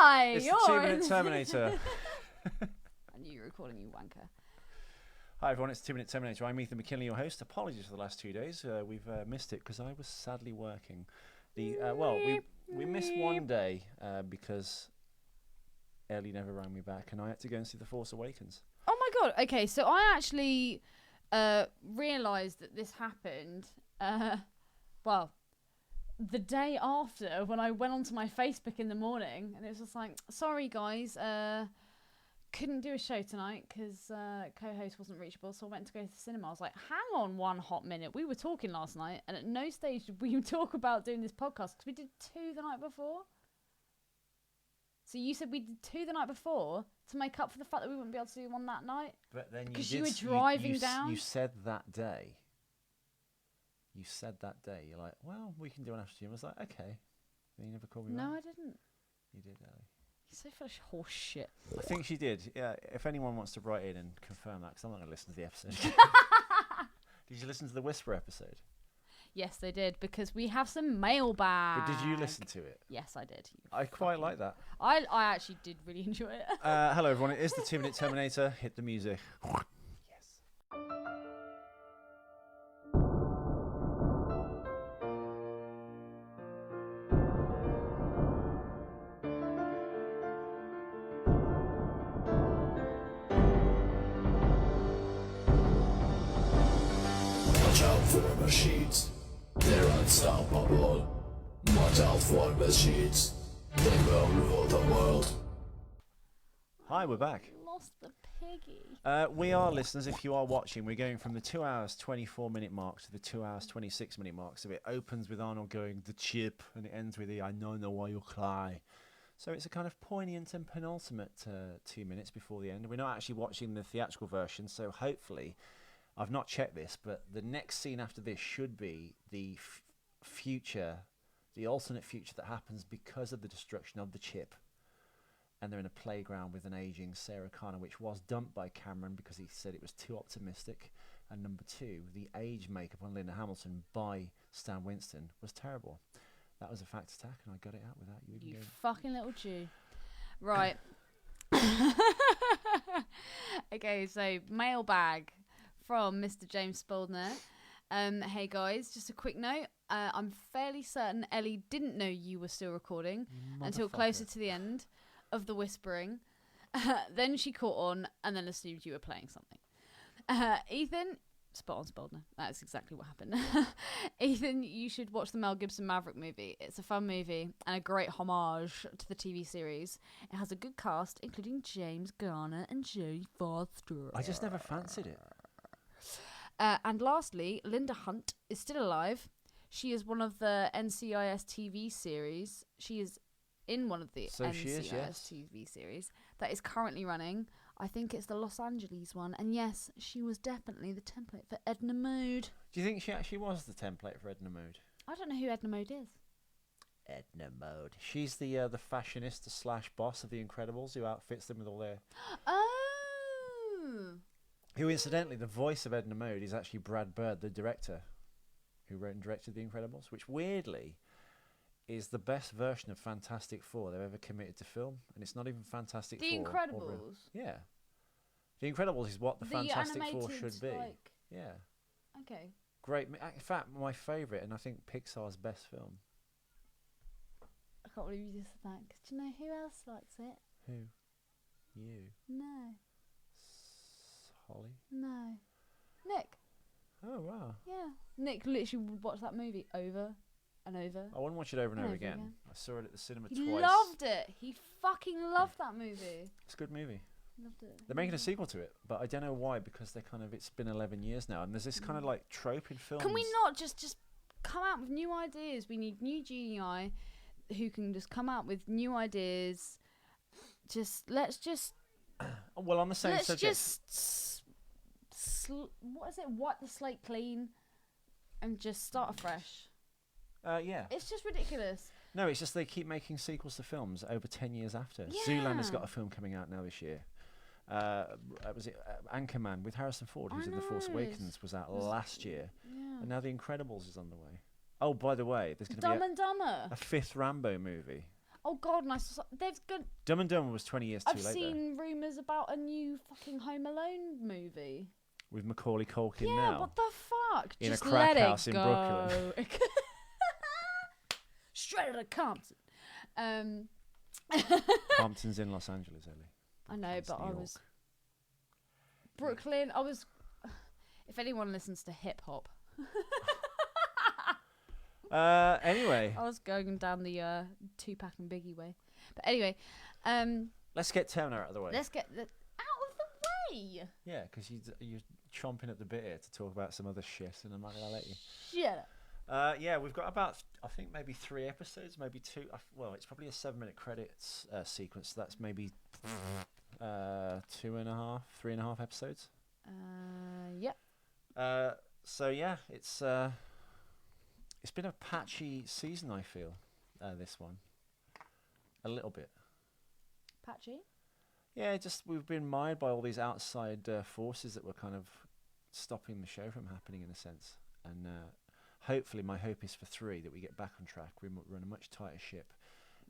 Hi, It's the you're 2 Minute Terminator. I knew you were recording, you wanker. Hi everyone, it's 2 Minute Terminator. I'm Ethan McKinley, your host. Apologies for the last 2 days. We've missed it because I was sadly working. We missed one day because Ellie never rang me back, and I had to go and see The Force Awakens. Oh my god, okay, so I actually realised that this happened, the day after, when I went onto my Facebook in the morning, and it was just like, sorry guys, couldn't do a show tonight because co-host wasn't reachable, so I went to go to the cinema. I was like, hang on one hot minute, we were talking last night, and at no stage did we talk about doing this podcast, because we did 2 the night before. So you said we did 2 the night before to make up for the fact that we wouldn't be able to do one that night? But then because you were driving down? You said that day. You're like, well, we can do an after gym. I was like, okay. Then you never called me back. No, I didn't. You did, Ellie. You're so full of horse shit. I think she did. Yeah, if anyone wants to write in and confirm that, because I'm not going to listen to the episode. Did you listen to the Whisper episode? Yes, they did, because we have some mailbag. But did you listen to it? Yes, I did. I quite like that. I actually did really enjoy it. Hello, everyone. It is the 2 Minute Terminator. Hit the music. Yes. Watch out for machines, they're unstoppable. Watch out for machines, they will rule the world. Hi, we're back. Lost the piggy. We are, listeners, if you are watching, we're going from the 2 hours 24 minute mark to the 2 hours 26 minute mark. So it opens with Arnold going, the chip, and it ends with the I know why you cry. So it's a kind of poignant and penultimate 2 minutes before the end. We're not actually watching the theatrical version, so hopefully, I've not checked this, but the next scene after this should be the future, the alternate future that happens because of the destruction of the chip. And they're in a playground with an aging Sarah Connor, which was dumped by Cameron because he said it was too optimistic. And number 2, the age makeup on Linda Hamilton by Stan Winston was terrible. That was a fact attack, and I got it out without you even You going. fucking little Jew. Right. Okay, so mailbag from Mr. James Spaldner. Hey guys, just a quick note. I'm fairly certain Ellie didn't know you were still recording until closer to the end of the whispering. Then she caught on and then assumed you were playing something. Ethan, spot on Spaldner. That's exactly what happened. Ethan, you should watch the Mel Gibson Maverick movie. It's a fun movie and a great homage to the TV series. It has a good cast, including James Garner and Jodie Foster. I just never fancied it. And lastly, Linda Hunt is still alive. She is one of the NCIS TV series. She is in one of the NCIS TV series that is currently running. I think it's the Los Angeles one. And yes, she was definitely the template for Edna Mode. Do you think she actually was the template for Edna Mode? I don't know who Edna Mode is. Edna Mode. She's the fashionista slash boss of The Incredibles who outfits them with all their... Oh! Who, incidentally, the voice of Edna Mode is actually Brad Bird, the director, who wrote and directed The Incredibles, which weirdly is the best version of Fantastic Four they've ever committed to film, and it's not even Fantastic Four. The Incredibles? Yeah. The Incredibles is what the Fantastic Four should be. Like... Yeah. Okay. Great. In fact, my favourite, and I think Pixar's best film. I can't believe you just said that. 'Cause do you know who else likes it? Who? You. No. Holly? No. Nick. Oh, wow. Yeah. Nick literally would watch that movie over and over. I wouldn't watch it over and over again. I saw it at the cinema He twice. loved it. He fucking loved that movie. It's a good movie. Loved it. They're making a sequel to it, but I don't know why, because they're kind of, it's been 11 years now, and there's this kind of like trope in films. Can we not just come out with new ideas? We need new genii who can just come out with new ideas. Let's just well, on the same subject. Let's just what is it? Wipe the slate clean and just start afresh. Yeah. It's just ridiculous. No, it's just they keep making sequels to films over 10 years after. Yeah. Zoolander's got a film coming out now this year. Was it Anchorman with Harrison Ford, who's in The Force Awakens, was out last year. Yeah. And now The Incredibles is on the way. Oh, by the way, there's going to Dumb be and Dumber. a 5th Rambo movie. Oh God, and I saw there's good. Dumb and Dumber was 20 years too I've late. seen rumours about a new fucking Home Alone movie. With Macaulay Culkin Yeah, now. what the fuck? In Just a crack let house it in go. Brooklyn. Straight out of Compton. Compton's in Los Angeles, Ellie. I know, Compton's but New I York. was Brooklyn. I was. If anyone listens to hip hop, Anyway, I was going down the Tupac and Biggie way. But anyway, let's get Terminator out of the way. let's get out of the way. Yeah, because you're chomping at the bit here to talk about some other shit, and I'm not going to let you. Shut up. Yeah, we've got about, I think, maybe 3 episodes, maybe 2. Well, it's probably a 7-minute credits sequence. So that's maybe 2.5, 3.5 episodes. Yep. So yeah, it's been a patchy season, I feel. This one, a little bit. Patchy. Yeah, just we've been mired by all these outside forces that were kind of stopping the show from happening in a sense. And hopefully, my hope is for 3 that we get back on track. We run a much tighter ship,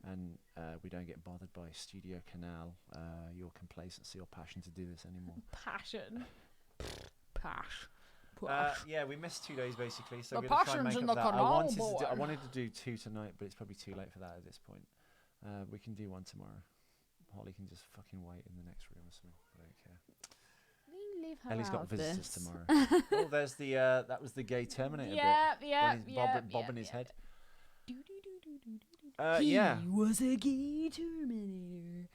and we don't get bothered by Studio Canal, your complacency or passion to do this anymore. Passion. Pash. Yeah, we missed 2 days basically, so The we're going to try and passion's make in up the that. canal, I boy. wanted to do 2 tonight, but it's probably too late for that at this point. We can do 1 tomorrow. Holly can just fucking wait in the next room or something. I don't care. Leave her Ellie's out got of visitors this. tomorrow. Oh, there's the that was the gay Terminator bit. Bobbing his head. Yeah. He was a gay Terminator.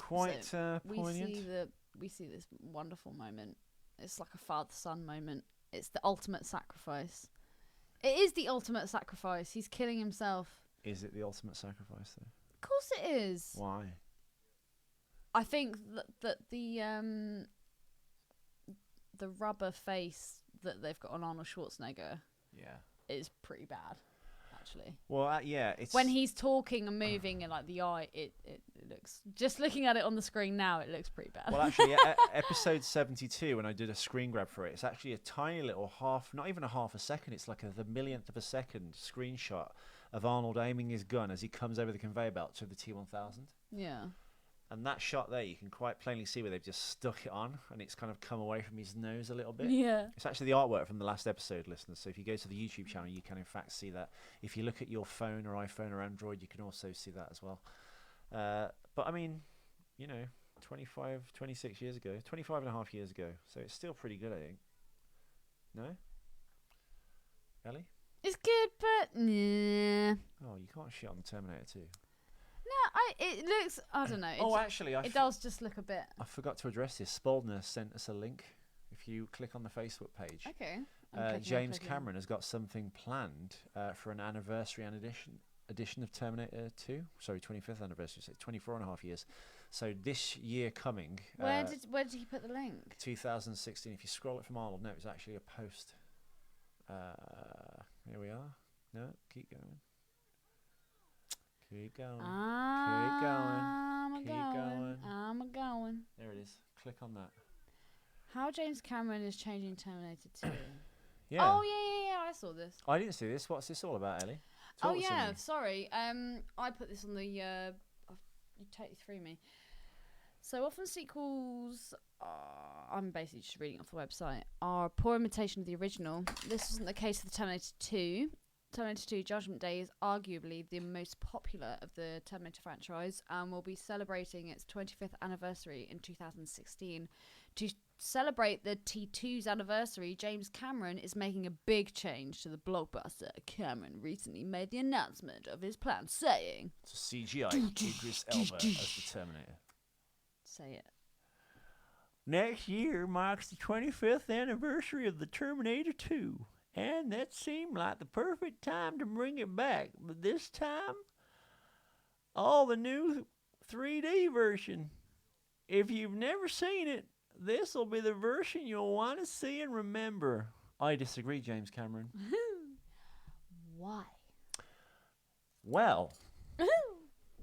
Quite We poignant. see this wonderful moment. It's like a father-son moment. It's the ultimate sacrifice. It is the ultimate sacrifice. He's killing himself. Is it the ultimate sacrifice though? Of course it is. Why? I think that the rubber face that they've got on Arnold Schwarzenegger Yeah. is pretty bad, actually. Well, yeah, it's When he's talking and moving and like the eye, it looks, just looking at it on the screen now, it looks pretty bad. Well, actually, episode 72, when I did a screen grab for it, it's actually a tiny little not even a half a second, it's like the millionth of a second screenshot of Arnold aiming his gun as he comes over the conveyor belt to the T-1000. Yeah. And that shot there, you can quite plainly see where they've just stuck it on, and it's kind of come away from his nose a little bit. Yeah. It's actually the artwork from the last episode, listeners. So if you go to the YouTube channel, you can in fact see that. If you look at your phone or iPhone or Android, you can also see that as well. But I mean, 26 years ago, 25 and a half years ago. So it's still pretty good, I think. No? Ellie? It's good, but nah. Oh, you can't shit on the Terminator 2. No, it looks, I don't know. Actually, it does just look a bit. I forgot to address this. Spaldner sent us a link. If you click on the Facebook page, Okay. James Cameron has got something planned for an anniversary and edition of Terminator 2. Sorry, 25th anniversary. So 24 and a half years. So this year coming. Where did he put the link? 2016. If you scroll it from Arnold, no, it's actually a post. Here we are. No, keep going. Keep going. I'm Keep going. I'm going. There it is. Click on that. How James Cameron is changing Terminator 2. Yeah. Oh yeah, I saw this. I didn't see this. What's this all about, Ellie? Talk to Yeah, me. sorry. I put this on the. You totally threw me. So often sequels, I'm basically just reading off the website, are a poor imitation of the original. This wasn't the case for the Terminator 2. Terminator 2 Judgment Day is arguably the most popular of the Terminator franchise and will be celebrating its 25th anniversary in 2016. To celebrate the T2's anniversary, James Cameron is making a big change to the blockbuster. Cameron recently made the announcement of his plan, saying... It's a CGI Idris Elba as the Terminator. Say it. Next year marks the 25th anniversary of the Terminator 2. And that seemed like the perfect time to bring it back. But this time, all the new 3D version. If you've never seen it, this will be the version you'll want to see and remember. I disagree, James Cameron. Why? Well,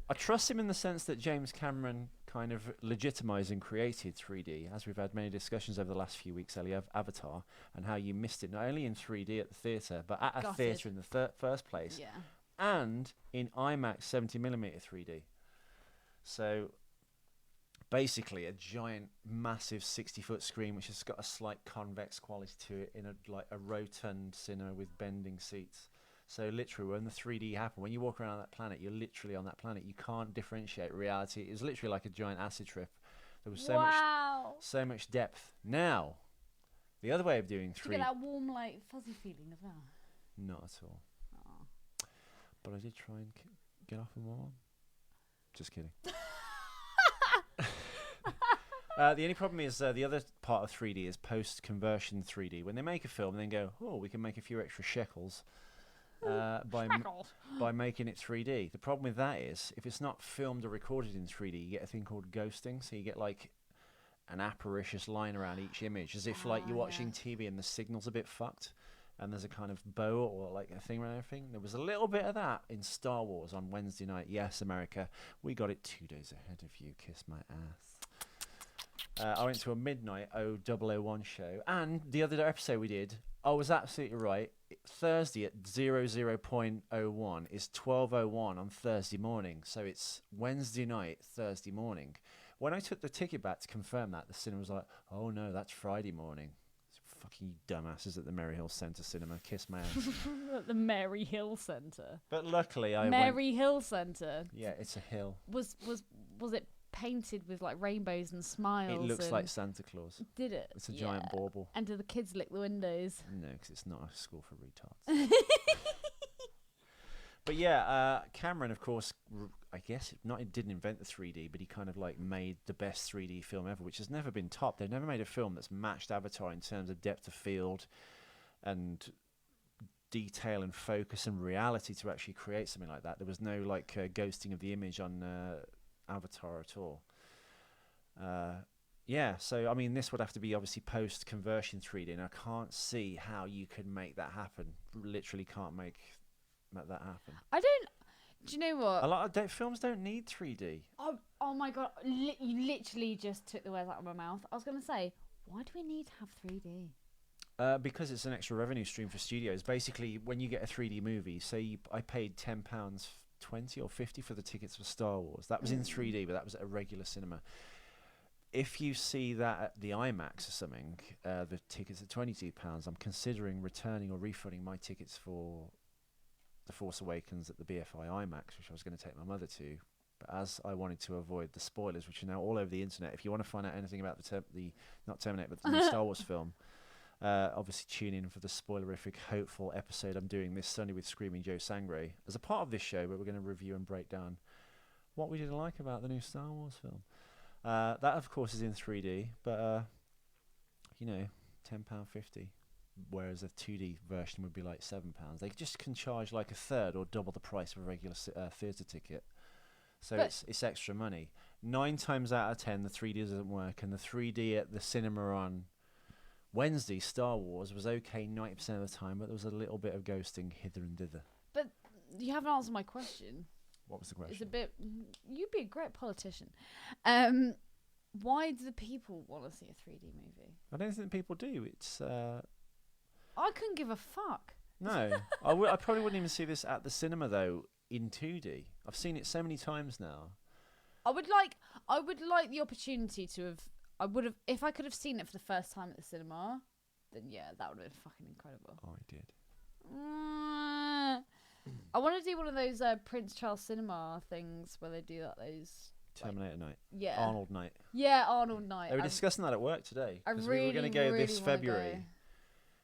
I trust him in the sense that James Cameron kind of legitimized and created 3D, as we've had many discussions over the last few weeks, Ellie, of Avatar, and how you missed it not only in 3D at the theatre, but at a Gutted. theatre in the first place. Yeah. and in IMAX 70mm 3D. So basically a giant, massive 60-foot screen which has got a slight convex quality to it in a rotund cinema with bending seats. So literally, when the 3D happened, when you walk around that planet, you're literally on that planet. You can't differentiate reality. It was literally like a giant acid trip. There was so much depth. Now, the other way of doing 3D. Do you get that warm, like, fuzzy feeling as well? Not at all. But I did try and get off and warm. Just kidding. The only problem is the other part of 3D is post-conversion 3D. When they make a film, they go, oh, we can make a few extra shekels by making it 3D. The problem with that is, if it's not filmed or recorded in 3D, you get a thing called ghosting. So you get like an apparition line around each image, as if like you're watching TV and the signal's a bit fucked. And there's a kind of bow or like a thing around everything. There was a little bit of that in Star Wars on Wednesday night. Yes, America, we got it 2 days ahead of you. Kiss my ass. I went to a midnight 0001 show, and the other episode we did, I was absolutely right. Thursday at 00.01 is 12:01 on Thursday morning, so it's Wednesday night, Thursday morning. When I took the ticket back to confirm that, the cinema was like, "Oh no, that's Friday morning." Fucking dumbasses at the Mary Hill Centre Cinema. Kiss my ass. At the Mary Hill Centre. But luckily, I Mary Hill Centre. Yeah, it's a hill. Was it painted with like rainbows and smiles? It looks like Santa Claus. Did it? It's a giant bauble. And do the kids lick the windows? No, because it's not a school for retards. But yeah, Cameron, of course, I guess he didn't invent the 3D, but he kind of like made the best 3D film ever, which has never been topped. They've never made a film that's matched Avatar in terms of depth of field and detail and focus and reality to actually create something like that. There was no like ghosting of the image on Avatar at all. Yeah, so I mean, this would have to be obviously post-conversion 3D, and I can't see how you could make that happen. Literally can't make that happen. Do you know what? A lot of films don't need 3D. Oh my god! You literally just took the words out of my mouth. I was going to say, why do we need to have 3D? Because it's an extra revenue stream for studios. Basically, when you get a 3D movie, say I paid £10, 20 or 50 for the tickets for Star Wars. That was in 3D, but that was at a regular cinema. If you see that at the IMAX or something, the tickets are £22. I'm considering returning or refunding my tickets for The Force Awakens at the BFI IMAX, which I was going to take my mother to. But as I wanted to avoid the spoilers, which are now all over the internet, if you want to find out anything about the not Terminator, but the new Star Wars film, obviously tune in for the spoilerific, hopeful episode I'm doing this Sunday with Screaming Joe Sangre as a part of this show, but we're going to review and break down what we didn't like about the new Star Wars film. That, of course, is in 3D, but, you know, £10.50. Whereas a 2D version would be like £7. They just can charge like a third or double the price of a regular theatre ticket. So it's extra money. 9 times out of 10, the 3D doesn't work, and the 3D at the cinema on Wednesday, Star Wars, was okay 90% of the time, but there was a little bit of ghosting hither and thither. But you haven't answered my question. What was the question? It's a bit. You'd be a great politician. Why do the people want to see a 3D movie? I don't think people do. It's. I couldn't give a fuck. No, I probably wouldn't even see this at the cinema though in 2D. I've seen it so many times now. I would like the opportunity to have. I would have, if I could have seen it for the first time at the cinema, then yeah, that would have been fucking incredible. Oh, I did. I want to do one of those Prince Charles cinema things where they do that. Those Terminator night. Yeah. Arnold night. Yeah, Arnold night. They were discussing that at work today. Because we were going to go really this February.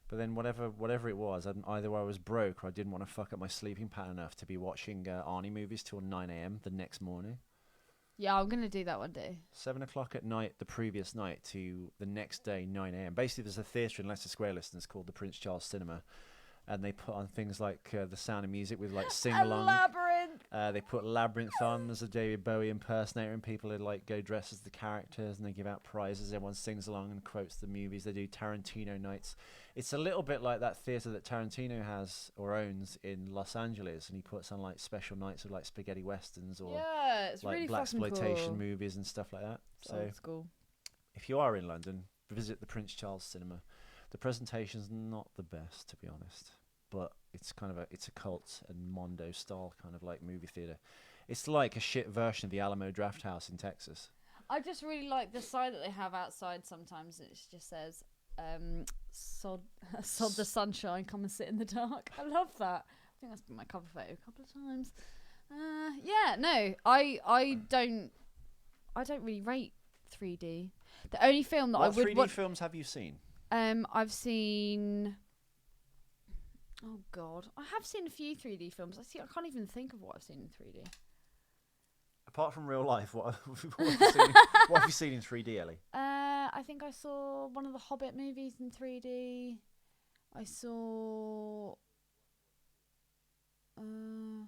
But then whatever it was, either I was broke or I didn't want to fuck up my sleeping pattern enough to be watching Arnie movies till 9 a.m. the next morning. Yeah, I'm going to do that one day. 7 o'clock at night, the previous night, to the next day, 9 a.m. Basically, there's a theatre in Leicester Square, listeners, called the Prince Charles Cinema. And they put on things like The Sound of Music with like sing-along. Labyrinth! They put Labyrinth on. There's a David Bowie impersonator, and people like go dressed as the characters, and they give out prizes. Everyone sings along and quotes the movies. They do Tarantino nights. It's a little bit like that theatre that Tarantino has or owns in Los Angeles, and he puts on like special nights of like spaghetti westerns or it's like really blaxploitation cool. movies and stuff like that. So school. If you are in London, visit the Prince Charles Cinema. The presentation's not the best, to be honest. but it's kind of it's a cult and Mondo style kind of like movie theater. It's like a shit version of the Alamo Drafthouse in Texas. I just really like the sign that they have outside sometimes. It just says, sod the sunshine, come and sit in the dark. I love that. I think that's been my cover photo a couple of times. Yeah, no, I don't really rate 3D. The only film that What I would 3D films have you seen? I've seen. Oh God, I have seen a few 3D films. I can't even think of what I've seen in 3D. Apart from real life, what have you seen in 3D, Ellie? I think I saw one of the Hobbit movies in 3D. I saw. And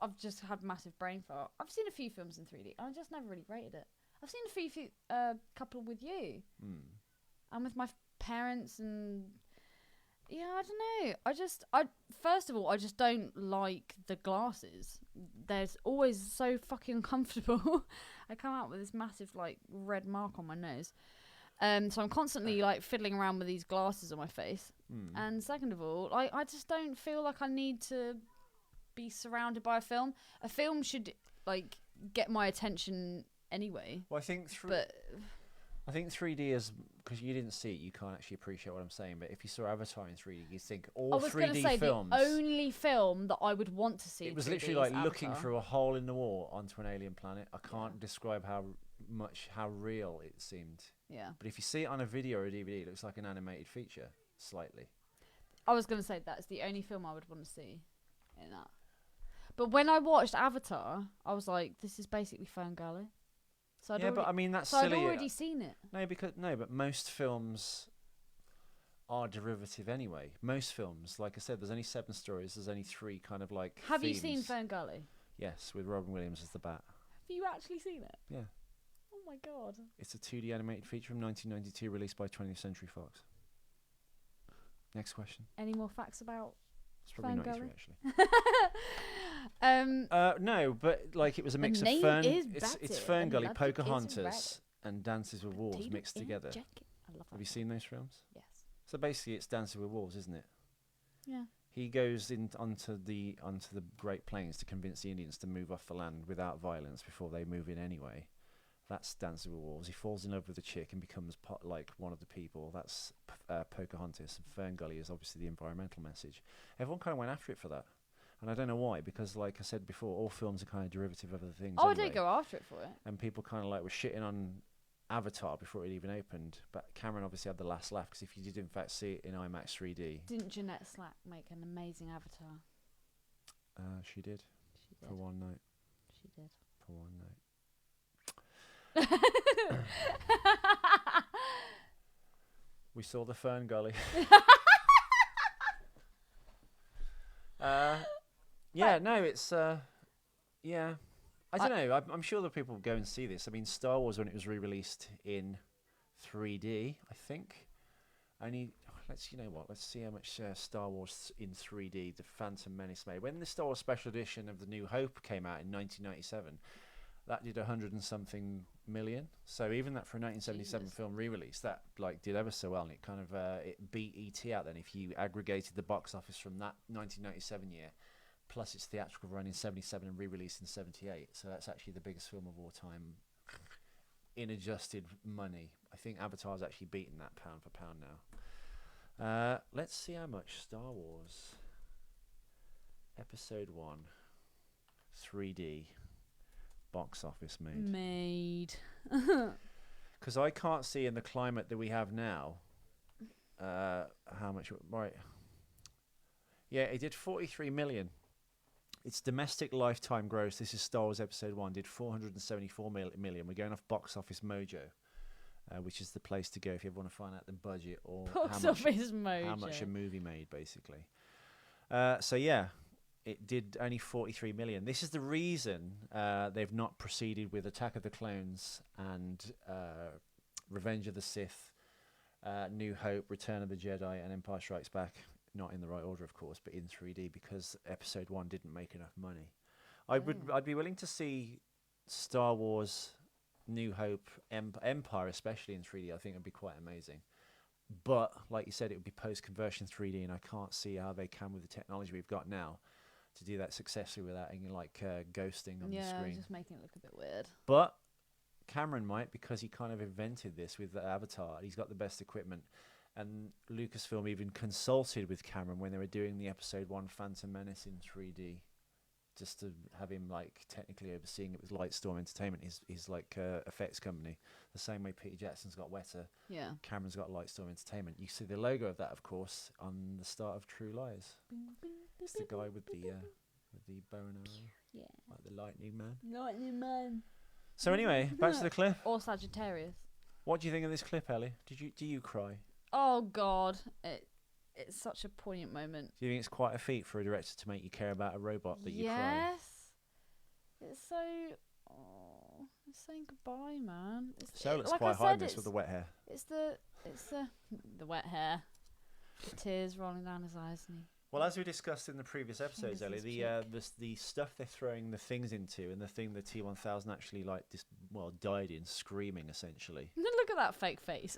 I've just had massive brain fart. I've seen a few films in 3D. I just never really rated it. I've seen a few couple with you, and with my parents, and yeah, I don't know. I first of all, I just don't like the glasses. There's always so fucking uncomfortable. I come out with this massive like red mark on my nose. So I'm constantly like fiddling around with these glasses on my face. And second of all, I just don't feel like I need to be surrounded by a film. A film should like get my attention anyway. Well, I think 3D is, because you didn't see it, you can't actually appreciate what I'm saying. But if you saw Avatar in 3D, you think all 3D films. I was going to say the only film that I would want to see. It was literally like looking through a hole in the wall onto an alien planet. I can't describe how real it seemed. Yeah. But if you see it on a video or a DVD, it looks like an animated feature, slightly. I was going to say that's the only film I would want to see in that. But when I watched Avatar, I was like, this is basically Ferngully. So but I mean that's so silly. I'd already seen it. But most films are derivative anyway. Most films, like I said, there's only 7 stories. There's only 3 kind of like. Have themes. you seen Ferngully? Yes, with Robin Williams as the bat. Have you actually seen it? Yeah. Oh my God. It's a 2D animated feature from 1992, released by 20th Century Fox. Next question. Any more facts about? It's probably 93 actually. No, but like it was a mix of it's Ferngully, Pocahontas, and Dances with Wolves mixed together. Have you seen those films? Yes. So basically, it's Dances with Wolves, isn't it? Yeah. He goes onto the Great Plains to convince the Indians to move off the land without violence before they move in anyway. That's Dances with Wolves. He falls in love with a chick and becomes like one of the people. That's Pocahontas. And Ferngully is obviously the environmental message. Everyone kind of went after it for that. And I don't know why, because like I said before, all films are kind of derivative of other things. Oh, anyway. I did go after it for it. And people kind of like were shitting on Avatar before it even opened. But Cameron obviously had the last laugh, because if you did in fact see it in IMAX 3D. Didn't Jeanette Slack make an amazing Avatar? She did. For one night. She did. For one night. We saw the Ferngully. Yeah, no, it's yeah. I don't know. I'm sure that people will go and see this. I mean, Star Wars, when it was re-released in 3D, I think. Let's see how much Star Wars in 3D, The Phantom Menace made. When the Star Wars Special Edition of The New Hope came out in 1997. That did 100 and something million. So even that for a 1977 film re-release, that like did ever so well, and it kind of it beat E.T. out. Then if you aggregated the box office from that 1997 year, plus its theatrical run in 77 and re-released in 78, so that's actually the biggest film of all time in adjusted money. I think Avatar's actually beaten that pound for pound now. Let's see how much Star Wars Episode 1 3D box office made. Because I can't see in the climate that we have now how much. Right. Yeah, it did 43 million. Its domestic lifetime gross, this is Star Wars Episode 1, did 474 million. We're going off Box Office Mojo, which is the place to go if you ever want to find out the budget or Box Office Mojo. How much a movie made, basically. So yeah, it did only 43 million. This is the reason they've not proceeded with Attack of the Clones and Revenge of the Sith, New Hope, Return of the Jedi, and Empire Strikes Back. Not in the right order, of course, but in 3D, because Episode 1 didn't make enough money. I'd be willing to see Star Wars, New Hope, Empire, especially in 3D. I think it'd be quite amazing. But like you said, it would be post-conversion 3D, and I can't see how they can with the technology we've got now to do that successfully without any ghosting on the screen. just making it look a bit weird. But Cameron might, because he kind of invented this with the Avatar. He's got the best equipment. And Lucasfilm even consulted with Cameron when they were doing the episode 1 Phantom Menace in 3D, just to have him technically overseeing it with Lightstorm Entertainment, his effects company. The same way Peter Jackson's got Weta, Yeah. Cameron's got Lightstorm Entertainment. You see the logo of that, of course, on the start of True Lies. It's the guy with the bow and arrow, Yeah. like the lightning man. Lightning man. So anyway, back to the clip. Or Sagittarius. What do you think of this clip, Ellie? Do you cry? Oh God, it's such a poignant moment. Do you think it's quite a feat for a director to make you care about a robot that you cry? Yes. It's so. Oh, it's saying goodbye, man. So looks like quite I high said, in this with the wet hair. It's the wet hair, the tears rolling down his eyes, and Well, as we discussed in the previous episodes, Ellie, Fingers the stuff they're throwing the things into, and the thing the T-1000 actually died in, screaming essentially. look at that fake face.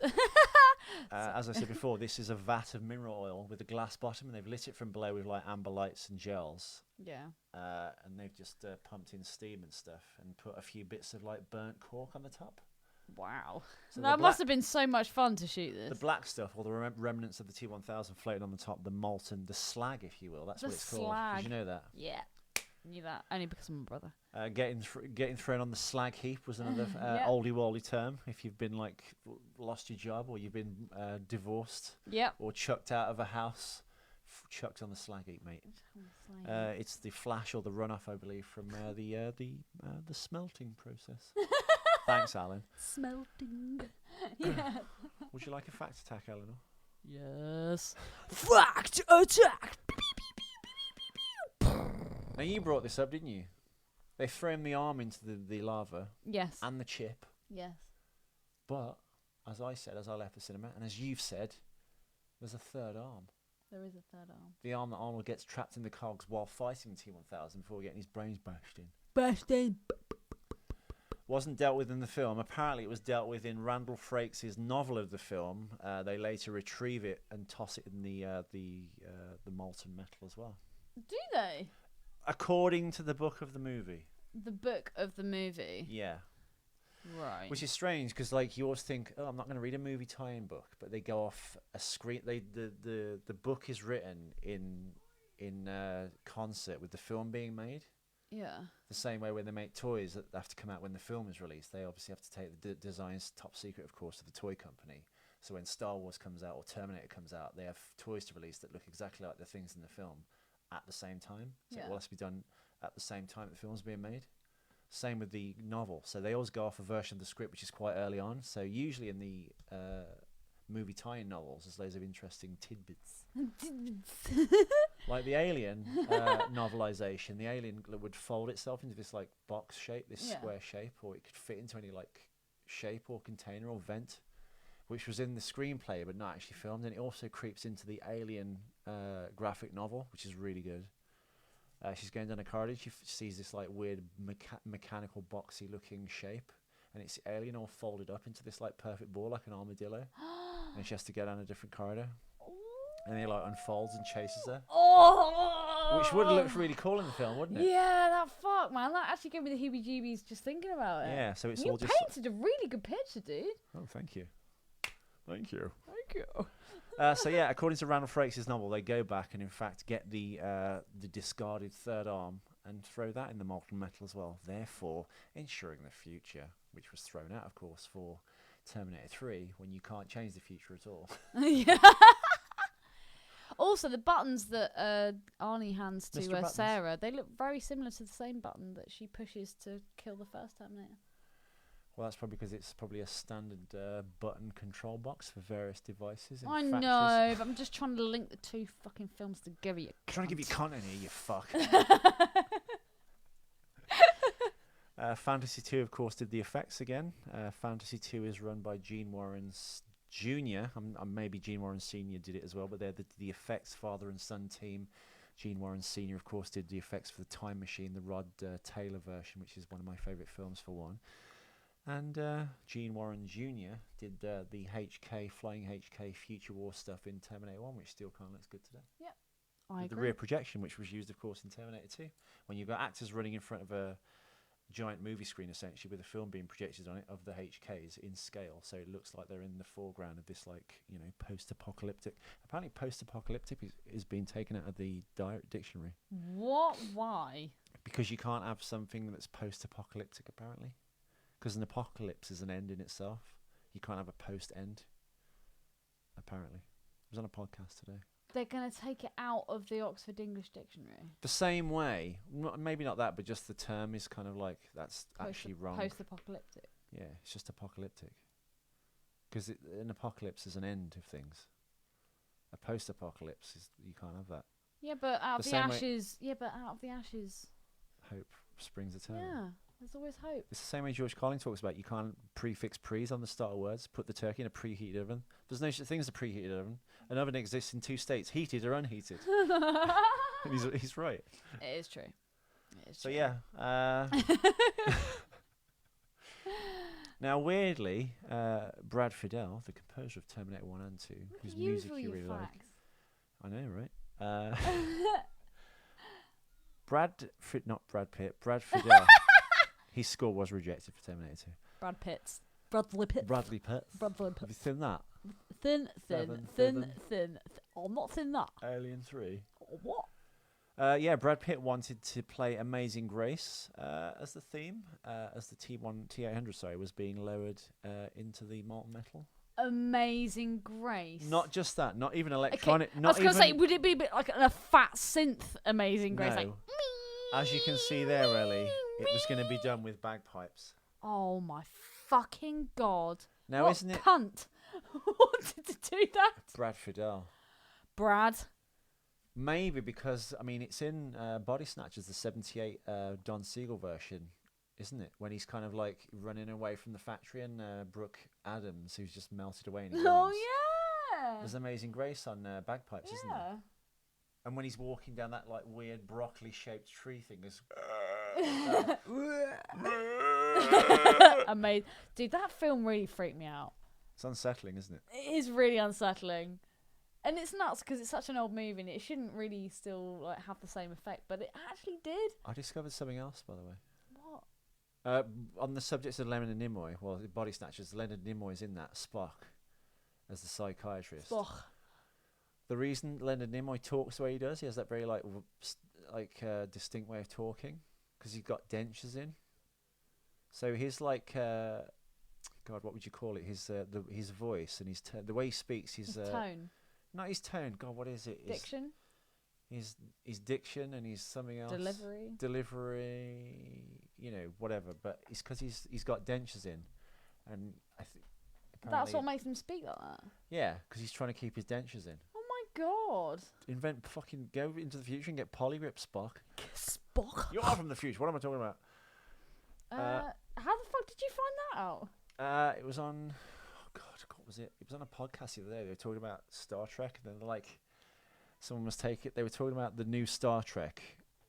As I said before, this is a vat of mineral oil with a glass bottom, and they've lit it from below with amber lights and gels. Yeah. And they've just pumped in steam and stuff, and put a few bits of burnt cork on the top. Wow. So That must have been so much fun to shoot this. The black stuff, or the remnants of the T-1000 floating on the top, the molten, the slag, if you will. That's The what it's called. slag. Did you know that? Yeah. Knew that only because I'm a brother. Getting thrown on the slag heap was another Yeah. oldie-woldy term. If you've been lost your job, or you've been divorced, Yep. or chucked out of a house, chucked on the slag heap, mate. It's the flash or the runoff, I believe, from the smelting process. Thanks, Alan. Smelting. Yeah. Would you like a fact attack, Eleanor? Yes. Fact attack. Now you brought this up, didn't you? They thrown the arm into the lava Yes. and the chip, Yes. but as I left the cinema, and as you've said, there's a third arm. There is a third arm. The arm that Arnold gets trapped in the cogs while fighting T-1000 before getting his brains bashed in. Bashed in. Wasn't dealt with in the film. Apparently, it was dealt with in Randall Frakes' novel of the film. They later retrieve it and toss it in the molten metal as well. Do they? According to the book of the movie. The book of the movie. Yeah. Right. Which is strange because you always think, oh, I'm not going to read a movie tie-in book, but they go off a screen. The book is written in concert with the film being made. Yeah. The same way when they make toys that have to come out when the film is released, they obviously have to take the designs top secret, of course, to the toy company. So when Star Wars comes out or Terminator comes out, they have toys to release that look exactly like the things in the film at the same time. So it will have to be done at the same time the film's being made. Same with the novel. So they always go off a version of the script which is quite early on. So usually in the movie tie-in novels, there's loads of interesting tidbits. Like the Alien novelization, the alien would fold itself into this box shape, this square shape, or it could fit into any shape or container or vent, which was in the screenplay but not actually filmed. And it also creeps into the Alien graphic novel, which is really good. She's going down a corridor, she sees this weird mechanical boxy looking shape, and it's the alien all folded up into this perfect ball like an armadillo. And she has to go down a different corridor, and he unfolds and chases her. Oh! Which would have looked really cool in the film, wouldn't it? Yeah, man. That actually gave me the heebie-jeebies just thinking about it. Yeah, so it's you all just. painted a really good picture, dude. Oh, thank you. Thank you. Thank you. So yeah, according to Randall Frakes' novel, they go back and in fact get the discarded third arm and throw that in the molten metal as well, therefore ensuring the future, which was thrown out, of course, for Terminator 3, when you can't change the future at all. Yeah. Also, the buttons that Arnie hands to Sarah, they look very similar to the same button that she pushes to kill the first Terminator. Well, that's probably because it's probably a standard button control box for various devices. I know, but I'm just trying to link the two fucking films together. Trying to give you content here, you fuck. Fantasy 2, of course, did the effects again. Fantasy 2 is run by Gene Warren Jr. Maybe Gene Warren Sr. did it as well, but they're the effects father and son team. Gene Warren Sr., of course, did the effects for the Time Machine, the Rod Taylor version, which is one of my favourite films for one. And Warren Jr. did the HK, flying HK future war stuff in Terminator 1, which still kind of looks good today. I With the agree. rear projection, which was used, of course, in Terminator 2, when you've got actors running in front of a giant movie screen, essentially, with a film being projected on it of the HKs in scale, so it looks like they're in the foreground of this, like, you know, post-apocalyptic. Apparently, post-apocalyptic is being taken out of the dictionary What? Why? because you can't have something that's post-apocalyptic, apparently, because an apocalypse is an end in itself. You can't have a post-end. Apparently, I was on a podcast today. They're going to take it out of the Oxford English Dictionary. The same way, maybe not that, but just the term is kind of like that's actually wrong. Post-apocalyptic. Yeah, it's just apocalyptic. Because an apocalypse is an end of things. A post-apocalypse is you can't have that. Yeah, but out of The the same way- ashes. Yeah, but out of the ashes. Hope springs eternal. Yeah, there's always hope. It's the same way George Carlin talks about. You can't prefix pre's on the start of words. Put the turkey in a preheated oven. There's no such thing as a preheated oven. An oven exists in two states: heated or unheated. And he's right. It is true. It is So true. yeah. Now, weirdly, Brad Fiedel, the composer of Terminator 1 and 2, whose music you really like. I know, right? Not Brad Pitt, Brad Fiedel. His score was rejected for Terminator 2. Brad Pitt's. Bradley Pitt. Bradley Pitt. Bradley Have Pitt. you seen that? Thin. Seven. I'm not thin that. Alien 3. What? Yeah, Brad Pitt wanted to play Amazing Grace as the theme, as the T800, sorry, was being lowered into the molten metal. Amazing Grace. Not just that, not even electronic. I Not was going to even, say, would it be a bit like a fat synth Amazing Grace? No. Like, as you can see there, Ellie, it was going to be done with bagpipes. oh my fucking God. Now, what isn't it cunt wanted to do that? Brad Fiedel? Brad. Maybe because, I mean, it's in Body Snatchers, the 78 Don Siegel version, isn't it? When he's kind of like running away from the factory and Brooke Adams, who's just melted away in his Oh, arms. yeah. There's Amazing Grace on bagpipes, isn't there? Yeah. And when he's walking down that like weird broccoli-shaped tree thing, there's Amazing. Dude, that film really freaked me out. it's unsettling, isn't it? It is really unsettling. And it's nuts because it's such an old movie and it shouldn't really still like have the same effect, but it actually did. I discovered something else, by the way. What? On the subject of Leonard Nimoy, well, Body Snatchers, Leonard Nimoy's in that, Spock, as the psychiatrist. Spock. The reason Leonard Nimoy talks the way he does, he has that very distinct way of talking, because he's got dentures in. So his God, what would you call it? His voice and the way he speaks, his Tone. not his tone. God, what is it? Diction. His diction and his something else. Delivery. You know, whatever. But it's because he's got dentures in, and I think That's what makes him speak like that. Yeah, because he's trying to keep his dentures in. Oh my God. Go into the future and get polygrip, Spock. Spock. You are from the future. What am I talking about? How the fuck did you find that out? It was on. Oh God, what was it? It was on a podcast the other day. They were talking about Star Trek, and then they're like, someone must take it. They were talking about the new Star Trek,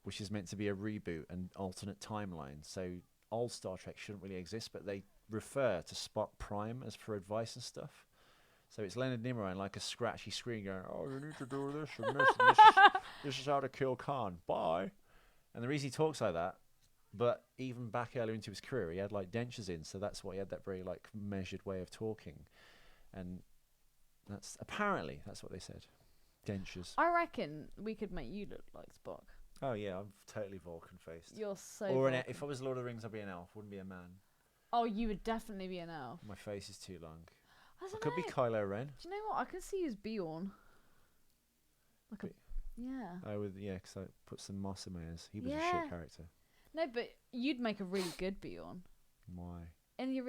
which is meant to be a reboot and alternate timeline. So old Star Trek shouldn't really exist, but they refer to Spock Prime as for advice and stuff. So it's Leonard Nimoy and like a scratchy screen going, "Oh, you need to do this and this, and this is how to kill Khan. Bye." And the reason he talks like that. But even back earlier into his career, he had like dentures in, so that's why he had that very like measured way of talking, and that's what they said. Dentures. I reckon we could make you look like Spock. Oh yeah, I'm totally Vulcan faced. You're so. Or Vulcan. if I was Lord of the Rings, I'd be an elf. Wouldn't be a man. Oh, you would definitely be an elf. My face is too long. I I could be Kylo Ren. Do you know what? I can see you as Bjorn. Because I put some moss in my ears. He was a Yeah. shit character. No, but you'd make a really good Bjorn. Why? From the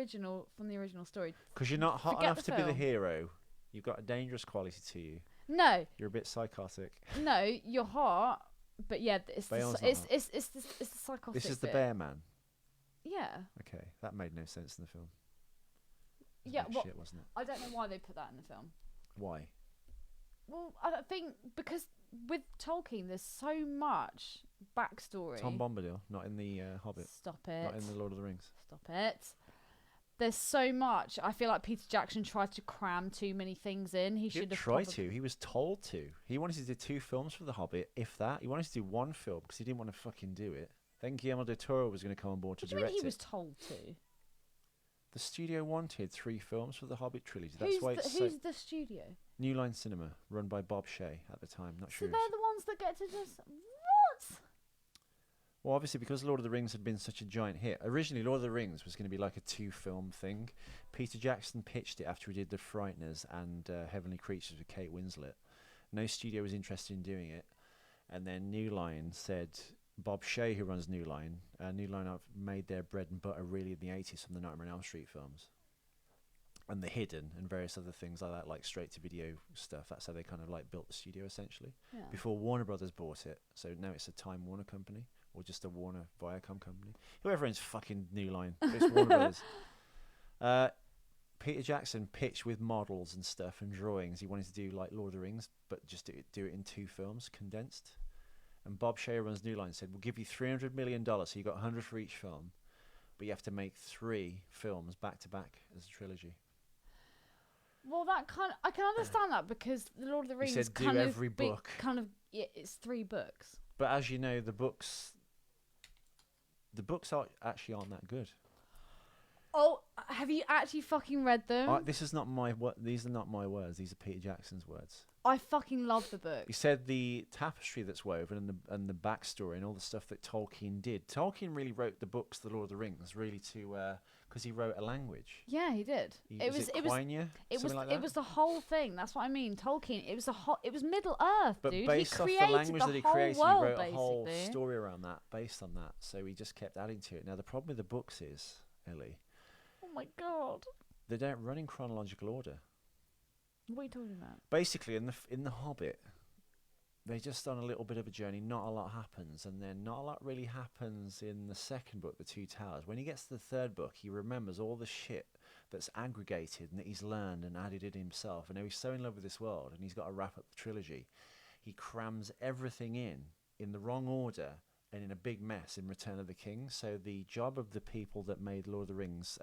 original story. Because you're not hot Forget enough the to be the film. hero. You've got a dangerous quality to you. No, You're a bit psychotic. no, you're hot, but yeah, it's Bale's the, not it's, hot. it's the psychotic. This is the bit. bear man. Yeah, Okay, that made no sense in the film. It was yeah. a bit Well, shit, wasn't it? I don't know why they put that in the film. Why? Well, I don't think because with Tolkien, there's so much backstory. Tom Bombadil, not in the Hobbit, Stop it. not in the Lord of the Rings. Stop it. there's so much. I feel like Peter Jackson tried to cram too many things in. He should didn't have try to. He was told to. He wanted to do 2 films for The Hobbit, if that. He wanted to do 1 film because he didn't want to fucking do it. Then Guillermo del Toro was going to come on board to What do you direct mean he it. was told to? The studio wanted 3 films for the Hobbit trilogy. That's Who's why the, it's who's the studio? New Line Cinema, run by Bob Shea at the time. Not So sure. they're the ones that get to just what? Well, obviously, because Lord of the Rings had been such a giant hit. Originally, Lord of the Rings was going to be like a 2-film thing. Peter Jackson pitched it after he did The Frighteners and Heavenly Creatures with Kate Winslet. No studio was interested in doing it. And then New Line said, Bob Shea, who runs New Line have made their bread and butter really in the 80s from the Nightmare on Elm Street films. And The Hidden and various other things like that, like straight-to-video stuff. That's how they kind of like built the studio, essentially. Yeah. Before Warner Brothers bought it. So now it's a Time Warner company. Or just a Warner Viacom company. Whoever owns fucking New Line. It's Warner Brothers. Peter Jackson pitched with models and stuff and drawings. He wanted to do like Lord of the Rings, but just do it in 2 films, condensed. And Bob Shea runs New Line said, we'll give you $300 million, so you got 100 for each film. But you have to make 3 films back to back as a trilogy. Well, I can understand that because the Lord of the Rings he said, kind do of every book. It's 3 books. But as you know, the books actually aren't that good. Oh, have you actually fucking read them? This is not my these are not my words. These are Peter Jackson's words. I fucking love the book. He said the tapestry that's woven and the backstory and all the stuff that Tolkien did. Tolkien really wrote the books, The Lord of the Rings, really to because he wrote a language. Yeah, he did. It was the whole thing. That's what I mean. Tolkien. It was Middle Earth, but dude. based off the language that he created, he wrote a whole story around that, based on that. So he just kept adding to it. Now the problem with the books is, Ellie. Oh my god. They don't run in chronological order. What are you talking about? Basically, in the Hobbit, they're just on a little bit of a journey. Not a lot happens, and then not a lot really happens in the second book, The Two Towers. When he gets to the 3rd book, he remembers all the shit that's aggregated and that he's learned and added in himself. And now he's so in love with this world, and he's got to wrap up the trilogy. He crams everything in the wrong order and in a big mess in Return of the King. So the job of the people that made Lord of the Rings,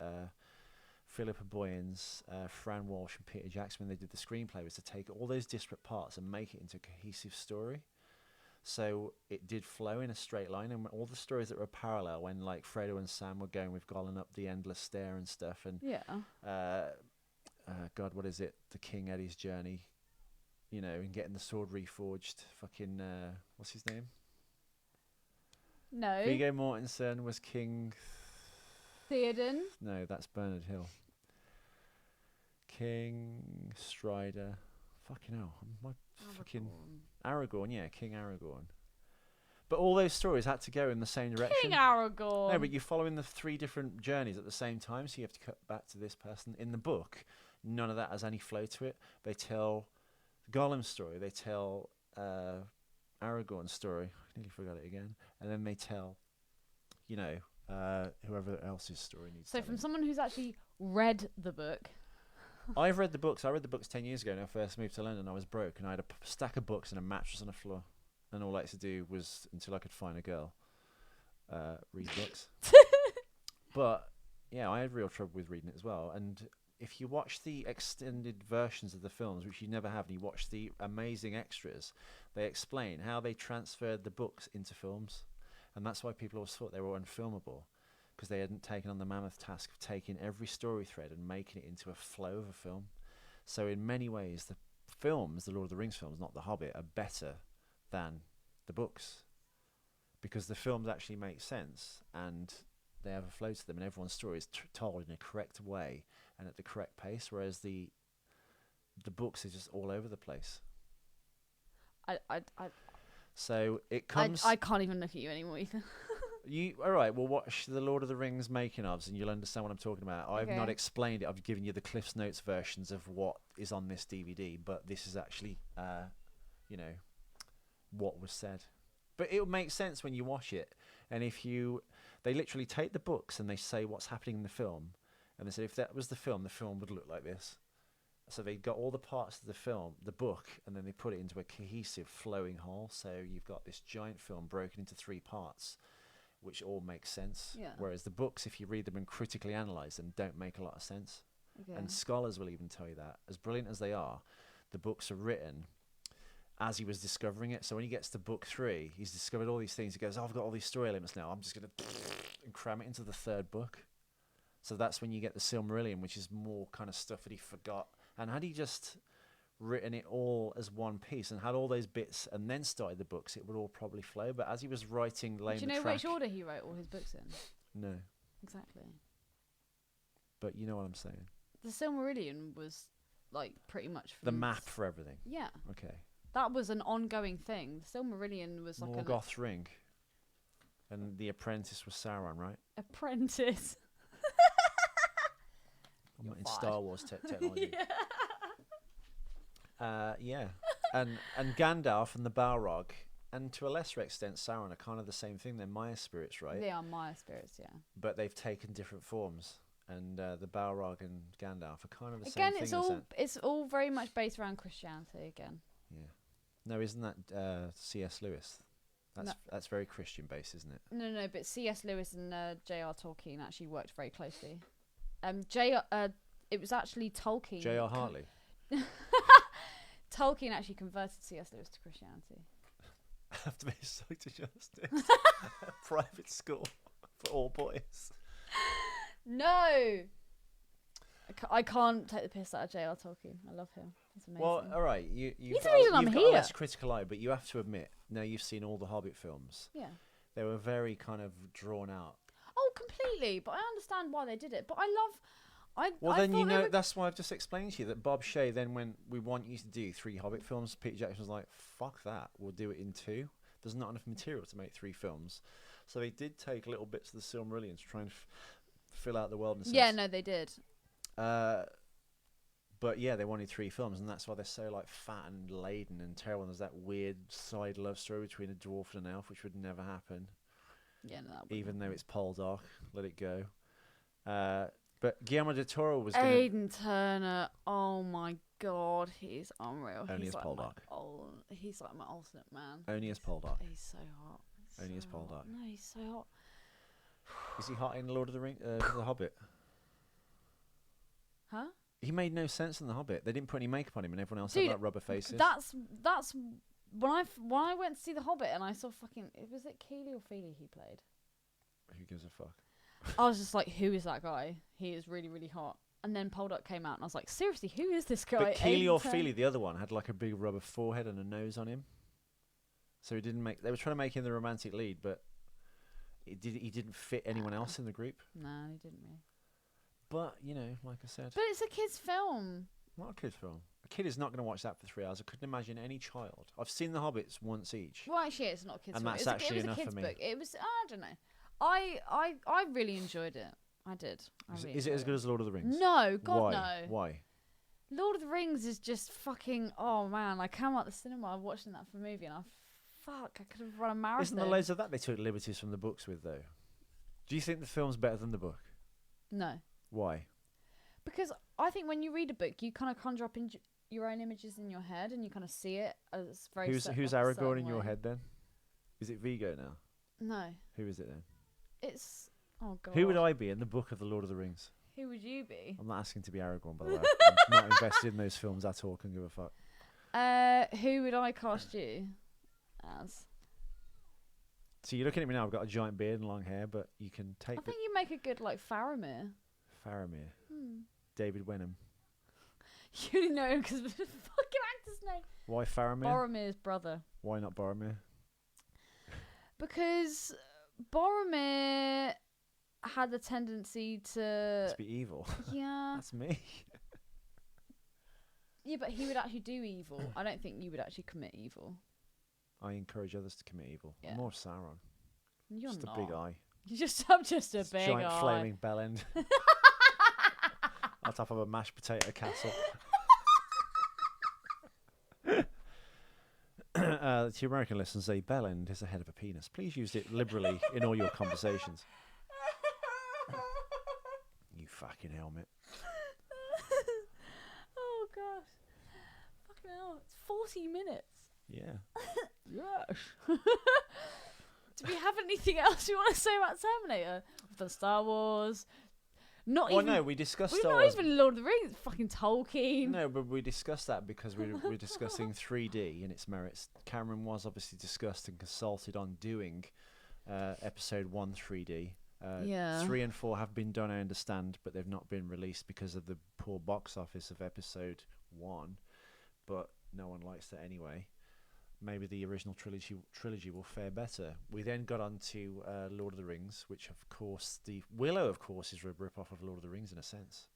Philippa Boyens, Fran Walsh and Peter Jackson, when they did the screenplay, was to take all those disparate parts and make it into a cohesive story. So it did flow in a straight line, and all the stories that were parallel, when like Frodo and Sam were going with Gollum up the endless stair and stuff, and God, what is it? The King Eddie's journey, you know, and getting the sword reforged. Fucking what's his name? No. Viggo Mortensen was King Theoden. No, that's Bernard Hill. King Strider. Fucking hell. Fucking Aragorn, yeah, King Aragorn. But all those stories had to go in the same direction. King Aragorn. No, but you're following the 3 different journeys at the same time, so you have to cut back to this person. In the book, none of that has any flow to it. They tell Gollum's story, they tell Aragorn's story. I nearly forgot it again. And then they tell, you know, whoever else's story needs. So from someone who's actually read the book. I've read the books. I read the books 10 years ago when I first moved to London. I was broke and I had a stack of books and a mattress on the floor. And all I had to do was, until I could find a girl, read books. But, yeah, I had real trouble with reading it as well. And if you watch the extended versions of the films, which you never have, and you watch the amazing extras, they explain how they transferred the books into films. And that's why people always thought they were unfilmable, because they hadn't taken on the mammoth task of taking every story thread and making it into a flow of a film. So in many ways, the films, the Lord of the Rings films, not The Hobbit, are better than the books, because the films actually make sense and they have a flow to them, and everyone's story is told in a correct way and at the correct pace, whereas the books are just all over the place. So it comes. I can't even look at you anymore, Ethan. All right, well, watch the Lord of the Rings making ofs and you'll understand what I'm talking about. I've not explained it. I've given you the Cliff's Notes versions of what is on this DVD, but this is actually, you know, what was said. But it'll make sense when you watch it. And they literally take the books and they say what's happening in the film. And they say if that was the film would look like this. So they got all the parts of the film, the book, and then they put it into a cohesive, flowing whole. So you've got this giant film broken into 3 parts, which all makes sense. Yeah. Whereas the books, if you read them and critically analyse them, don't make a lot of sense. Okay. And scholars will even tell you that. As brilliant as they are, the books are written as he was discovering it. So when he gets to book 3, he's discovered all these things. He goes, I've got all these story elements now. I'm just going to and cram it into the 3rd book. So that's when you get the Silmarillion, which is more kind of stuff that he forgot. And had he just written it all as one piece and had all those bits and then started the books, it would all probably flow. But as he was writing, laying Do you the know track, which order he wrote all his books in? no, Exactly. but you know what I'm saying. The Silmarillion was like pretty much from The map for everything. Yeah, Okay. that was an ongoing thing. The Silmarillion was like an Morgoth's ring, and the apprentice was Sauron, right? apprentice. I'm not in fired. Star Wars technology. Yeah. Yeah, and Gandalf and the Balrog, and to a lesser extent Sauron, are kind of the same thing. They're Maya spirits, right? They are Maya spirits, yeah. But they've taken different forms, and the Balrog and Gandalf are kind of the Again, same it's thing. all it's all very much based around Christianity again. Yeah. No, isn't that C.S. Lewis? That's very Christian based, isn't it? No, but C.S. Lewis and J.R. Tolkien actually worked very closely. It was actually Tolkien. J.R. Hartley. Tolkien actually converted C.S. Lewis to Christianity. After being soaked to justice. Private school for all boys. No! I can't take the piss out of J.R. Tolkien. I love him. He's amazing. Well, all right, you've He's got, the reason I'm you've got here. a less critical eye, but you have to admit, now you've seen all the Hobbit films, yeah. they were very kind of drawn out. Oh, completely. But I understand why they did it. But I Well, I then thought you they know were- that's why I've just explained to you that Bob Shea then went, we want you to do 3 Hobbit films. Peter Jackson was like, fuck that, we'll do it in 2. There's not enough material to make 3 films, so they did take little bits of the Silmarillion to try and fill out the world. Yeah, no, they did. But yeah, they wanted 3 films, and that's why they're so like fat and laden and terrible. And there's that weird side love story between a dwarf and an elf, which would never happen, Yeah, no. That even though it's Poldark. Let it go. But Guillermo del Toro was going to... Aidan Turner. Oh my god, he's unreal. Only he's as like Poldark. He's like my ultimate man. Only as Poldark. He's so hot. Only as so Poldark. hot. No, he's so hot. Is he hot in Lord of the Rings? The Hobbit? Huh? He made no sense in The Hobbit. They didn't put any makeup on him, and everyone else Dude, had like rubber faces. That's when I went to see The Hobbit and I saw fucking, was it Keely or Feely he played? Who gives a fuck? I was just like, who is that guy? He is really, really hot. And then Poldark came out and I was like, seriously, who is this guy? But Keely Aidan or Turner? Feely, the other one, had like a big rubber forehead and a nose on him. So he didn't make. They were trying to make him the romantic lead, but he didn't fit anyone else in the group. No, he didn't really. But you know, like I said, But it's a kid's film. not a kid's film. A kid is not going to watch that for 3 hours. I couldn't imagine any child. I've seen The Hobbits once each. Well, actually, it's not a kid's And film. that's It was actually it was enough a for kid's me. book. It was, I don't know. I really enjoyed it. I did. Is it as good as Lord of the Rings? No, God, Why? no. Why? Lord of the Rings is just fucking. Oh man, I came out the cinema watching that for a movie, and I could have run a marathon. Isn't there loads of that they took liberties from the books with though? Do you think the film's better than the book? No, Why? because I think when you read a book, you kind of conjure up your own images in your head, and you kind of see it as very. Who's like a Aragorn certain in your way. head then? Is it Vigo now? No, Who is it then? it's. Oh god. Who would I be in the book of the Lord of the Rings? Who would you be? I'm not asking to be Aragorn, by the way. I'm not invested in those films at all. Can give a fuck. Who would I cast you as? So you're looking at me now. I've got a giant beard and long hair, but you can I take think you make a good like Faramir. Faramir, Hmm. David Wenham. You didn't know him because of the fucking actor's name. Why Faramir? Boromir's brother. Why not Boromir? Because Boromir had the tendency To to. be evil. Yeah. That's me. Yeah, but he would actually do evil. I don't think you would actually commit evil. I encourage others to commit evil. Yeah. I'm more Sauron. You're Just not. a big eye. I'm just a Just big giant eye. flaming bell end. On top of a mashed potato castle. To American listeners, a bell end is the head of a penis. Please use it liberally in all your conversations. You fucking helmet. Oh gosh. Fucking hell. It's 40 minutes. Yeah. Yes. Do we have anything else you want to say about Terminator? We've done Star Wars. We discussed We've Star not Wars. even Lord of the Rings. Fucking Tolkien. No, but we discussed that because we're discussing 3D and its merits. Cameron was obviously discussed and consulted on doing episode 1 3D. Yeah. 3 and 4 have been done, I understand, but they've not been released because of the poor box office of episode 1. But no one likes that anyway. Maybe the original trilogy will fare better. We then got on to Lord of the Rings, which of course Willow, of course, is a rip-off of Lord of the Rings in a sense.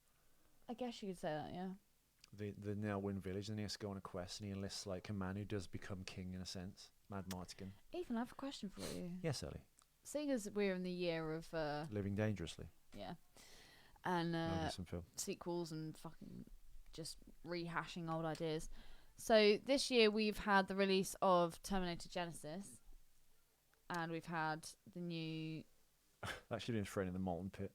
I guess you could say that, yeah. The Nelwyn village, and he has to go on a quest, and he enlists like a man who does become king in a sense, Mad Martigan. Ethan, I have a question for you. Yes, Ellie. Seeing as we're in the year of Living Dangerously. yeah, and Some film. sequels and fucking just rehashing old ideas. So this year we've had the release of Terminator Genesis, and we've had the new That should have been thrown in the Molten pit.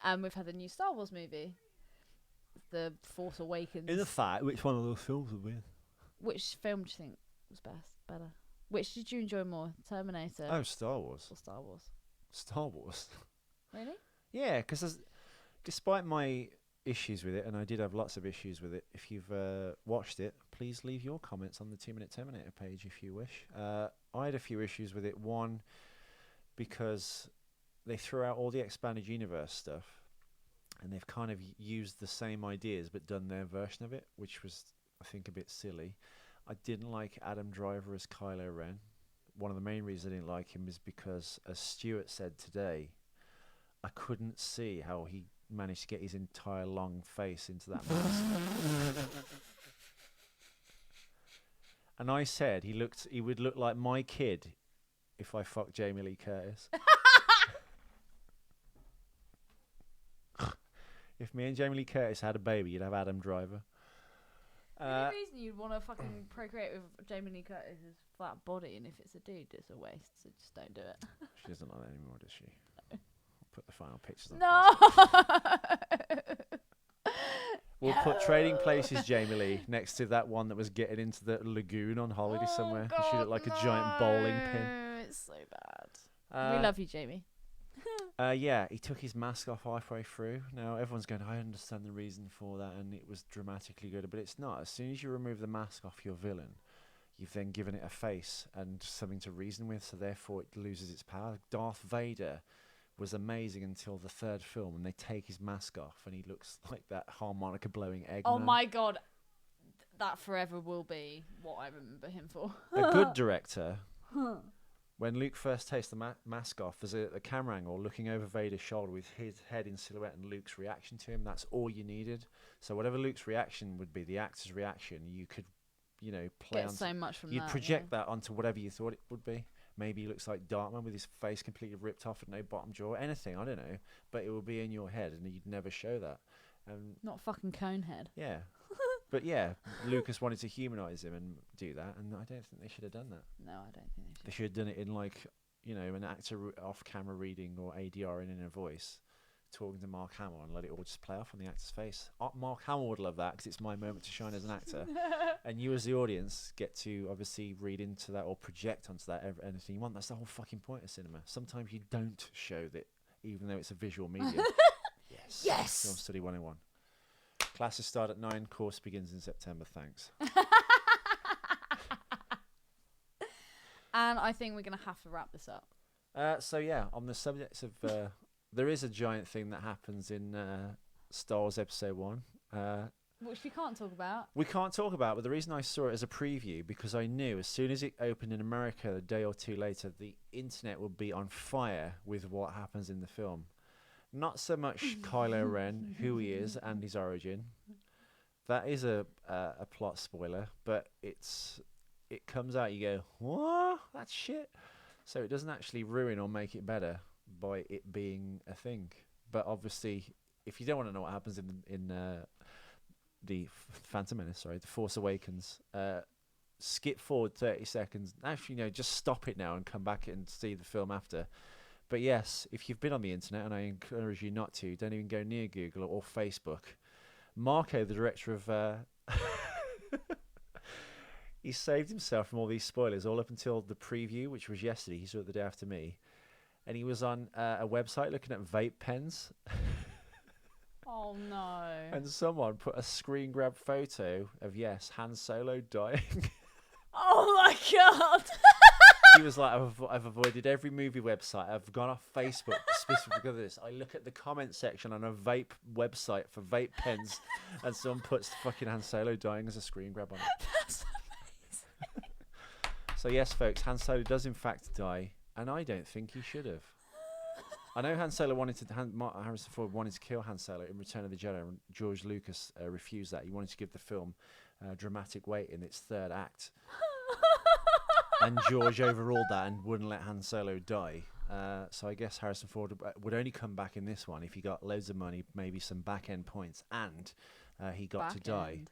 and we've had the new Star Wars movie, The Force Awakens. In the fact, which one of those films would win? Which film do you think was better? Which did you enjoy more, Terminator Oh, Star Wars. or Star Wars? Star Wars. Really? Yeah, because despite my issues with it, and I did have lots of issues with it, if you've watched it, please leave your comments on the 2 Minute Terminator page if you wish. I had a few issues with it. One, because they threw out all the expanded universe stuff, and they've kind of used the same ideas but done their version of it, which was, I think, a bit silly. I didn't like Adam Driver as Kylo Ren. One of the main reasons I didn't like him is because, as Stuart said today, I couldn't see how he managed to get his entire long face into that mask. And I said he would look like my kid if I fucked Jamie Lee Curtis. If me and Jamie Lee Curtis had a baby, you'd have Adam Driver. The only reason you'd want to fucking procreate with Jamie Lee Curtis is flat body, and if it's a dude, it's a waste. So just don't do it. She doesn't like that anymore, does she? No. I'll put the final pictures on. No. We'll put Trading Places Jamie Lee next to that one that was getting into the lagoon on holiday somewhere. God, She looked like a giant bowling pin. It's so bad. We love you, Jamie. Yeah, he took his mask off halfway through. Now everyone's going, I understand the reason for that, and it was dramatically good, but it's not. As soon as you remove the mask off your villain, you've then given it a face and something to reason with, so therefore it loses its power. Darth Vader was amazing until the third film, and they take his mask off, and he looks like that harmonica blowing egg. Oh my god, that forever will be what I remember him for. A good director. When Luke first takes the mask off, there's a camera angle looking over Vader's shoulder with his head in silhouette and Luke's reaction to him. That's all you needed. So whatever Luke's reaction would be, the actor's reaction, you could, play Get on. so much from You'd that. project that onto whatever you thought it would be. Maybe he looks like Dartman with his face completely ripped off and no bottom jaw. Anything, I don't know. But it will be in your head, and you'd never show that. Not fucking Conehead. Yeah. But yeah, Lucas wanted to humanise him and do that, and I don't think they should have done that. No, I don't think They should have done it in an actor off-camera reading or ADR in a voice, talking to Mark Hamill, and let it all just play off on the actor's face. Mark Hamill would love that because it's my moment to shine as an actor, and you as the audience get to obviously read into that or project onto that anything you want. That's the whole fucking point of cinema. Sometimes you don't show that, even though it's a visual medium. Yes. Yes. Film Study 101. Classes start at 9. Course begins in September. Thanks. And I think we're going to have to wrap this up. So yeah, on the subject of there is a giant thing that happens in Star Wars Episode 1. Which we can't talk about. We can't talk about, but the reason I saw it as a preview, because I knew as soon as it opened in America a day or two later, the internet would be on fire with what happens in the film. Not so much Kylo Ren, who he is, and his origin. That is a plot spoiler, but it comes out, you go, what? That's shit. So it doesn't actually ruin or make it better by it being a thing. But obviously, if you don't want to know what happens in the Phantom Menace, The Force Awakens, skip forward 30 seconds. Actually, just stop it now and come back and see the film after. But yes, if you've been on the internet, and I encourage you not to, don't even go near Google or Facebook. Marco, the director of he saved himself from all these spoilers all up until the preview, which was yesterday. He saw it the day after me. And he was on a website looking at vape pens. Oh, no. And someone put a screen grab photo of, Han Solo dying. Oh, my God. He was like, I've avoided every movie website. I've gone off Facebook specifically because of this. I look at the comment section on a vape website for vape pens, and someone puts fucking Han Solo dying as a screen grab on it. That's amazing. So yes, folks, Han Solo does in fact die, and I don't think he should have. I know Han Solo Harrison Ford wanted to kill Han Solo in Return of the Jedi, and George Lucas refused that. He wanted to give the film dramatic weight in its third act. And George overruled that and wouldn't let Han Solo die. So I guess Harrison Ford would only come back in this one if he got loads of money, maybe some back-end points, and he got to die.